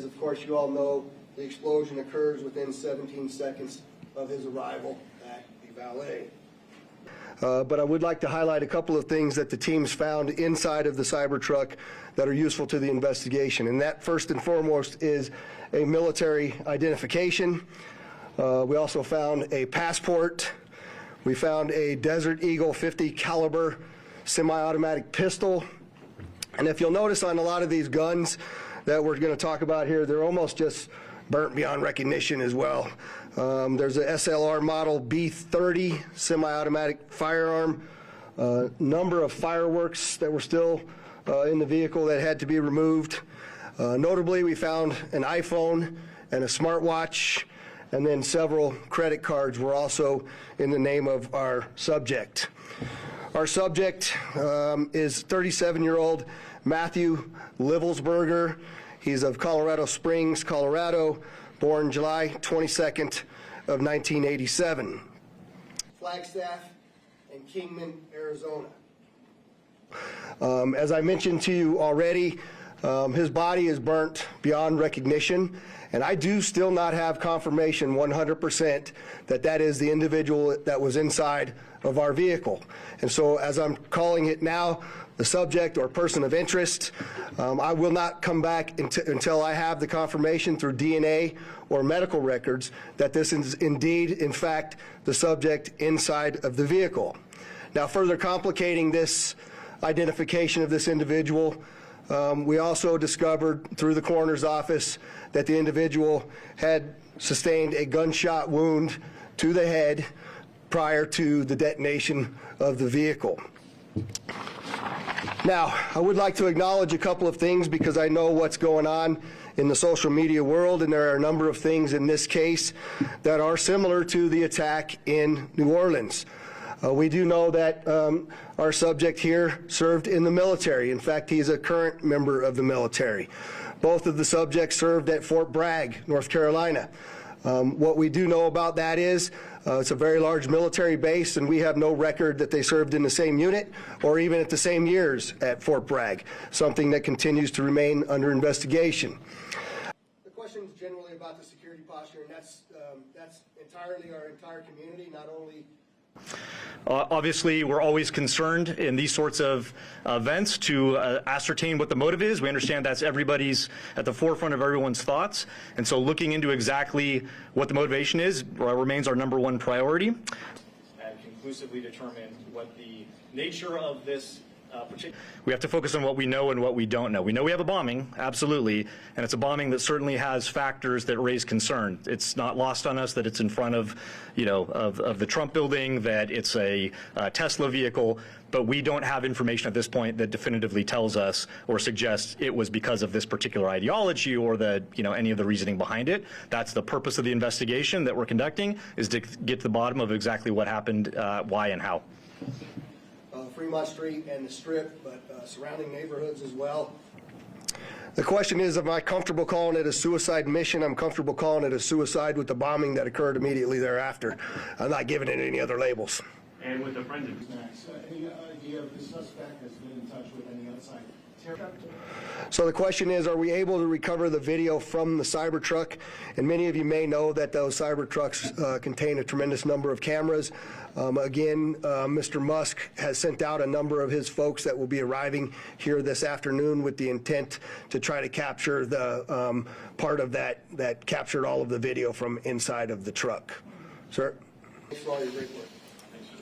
as of course you all know, the explosion occurs within 17 seconds of his arrival at the valet. But I would like to highlight a couple of things that the teams found inside of the Cybertruck that are useful to the investigation. And that, first and foremost, is a military identification. We also found a passport. We found a Desert Eagle 50 caliber semi-automatic pistol. And if you'll notice on a lot of these guns that we're going to talk about here, they're almost just burnt beyond recognition as well. There's a SLR model B30 semi-automatic firearm, number of fireworks that were still in the vehicle that had to be removed. Notably, we found an iPhone and a smartwatch, and then several credit cards were also in the name of our subject. Our subject is 37-year-old Matthew Livelsberger. He's of Colorado Springs, Colorado, born July 22nd of 1987. Flagstaff and Kingman, Arizona. As I mentioned to you already, his body is burnt beyond recognition, and I do still not have confirmation 100% that that is the individual that was inside of our vehicle. And so as I'm calling it now, the subject or person of interest, I will not come back until I have the confirmation through DNA or medical records that this is indeed, in fact, the subject inside of the vehicle. Now, further complicating this identification of this individual, we also discovered through the coroner's office that the individual had sustained a gunshot wound to the head prior to the detonation of the vehicle. Now, I would like to acknowledge a couple of things because I know what's going on in the social media world, and there are a number of things in this case that are similar to the attack in New Orleans. We do know that our subject here served in the military. In fact, he's a current member of the military. Both of the subjects served at Fort Bragg, North Carolina. What we do know about that is it's a very large military base, and we have no record that they served in the same unit or even at the same years at Fort Bragg, something that continues to remain under investigation. The question is generally about the security posture, and that's entirely our entire community, not only. Obviously, we're always concerned in these sorts of events to ascertain what the motive is. We understand that's everybody's at the forefront of everyone's thoughts, and so looking into exactly what the motivation is remains our #1 priority. And conclusively determine what the nature of this we have to focus on what we know and what we don't know. We know we have a bombing, absolutely, and it's a bombing that certainly has factors that raise concern. It's not lost on us that it's in front of, of the Trump building, that it's a Tesla vehicle, but we don't have information at this point that definitively tells us or suggests it was because of this particular ideology or the, any of the reasoning behind it. That's the purpose of the investigation that we're conducting, is to get to the bottom of exactly what happened, why and how. Fremont Street and the Strip, but surrounding neighborhoods as well. The question is, am I comfortable calling it a suicide mission? I'm comfortable calling it a suicide with the bombing that occurred immediately thereafter. I'm not giving it any other labels. And with the forensic. Any idea if the suspect has been in touch with any outside terror? So the question is, are we able to recover the video from the Cybertruck? And many of you may know that those Cybertrucks contain a tremendous number of cameras. Again, Mr. Musk has sent out a number of his folks that will be arriving here this afternoon with the intent to try to capture the part of that captured all of the video from inside of the truck. Sir? Thanks for all your great work. Thanks, sir.